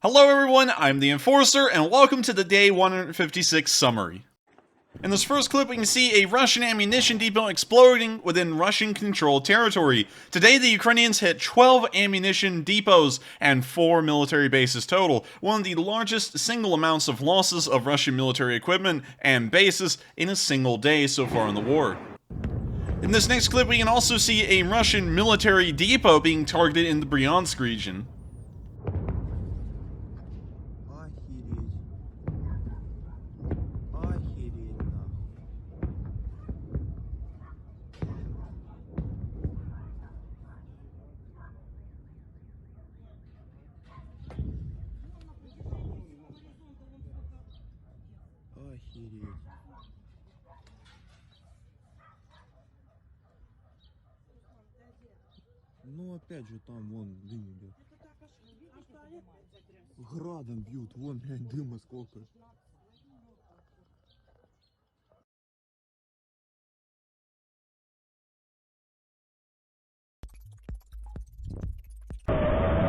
Hello everyone, I'm the Enforcer, and welcome to the Day 156 summary. In this first clip, we can see a Russian ammunition depot exploding within Russian-controlled territory. Today, the Ukrainians hit 12 ammunition depots and 4 military bases total, one of the largest single amounts of losses of Russian military equipment and bases in a single day so far in the war. In this next clip, we can also see a Russian military depot being targeted in the Bryansk region. Ну опять же там вон дым идет. Градом бьют, вон блядь, дыма сколько.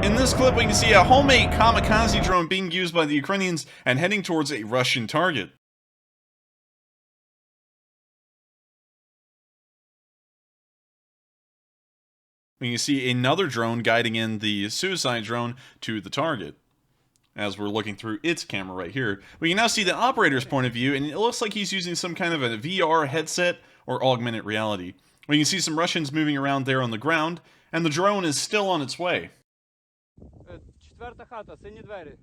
In this clip, we can see a homemade kamikaze drone being used by the Ukrainians and heading towards a Russian target. We can see another drone guiding in the suicide drone to the target. As we're looking through its camera right here, we can now see the operator's point of view, and it looks like he's using some kind of a VR headset or augmented reality. We can see some Russians moving around there on the ground, and the drone is still on its way. Четверта хата, сині двері.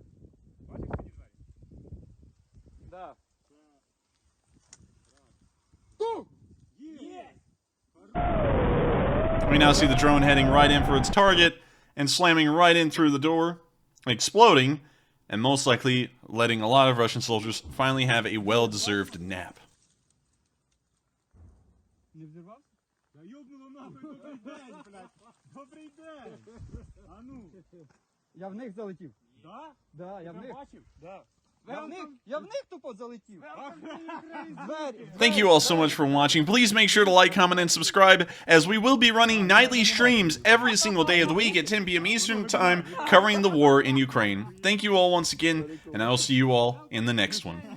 Да. We now see the drone heading right in for its target and slamming right in through the door, exploding, and most likely letting a lot of Russian soldiers finally have a well-deserved nap. Я в них залетів. Да? Да, я в них. Да. Я в них тупо залетів. Thank you all so much for watching. Please make sure to like, comment, and subscribe, as we will be running nightly streams every single day of the week at 10 p.m. Eastern Time covering the war in Ukraine. Thank you all once again, and I will see you all in the next one.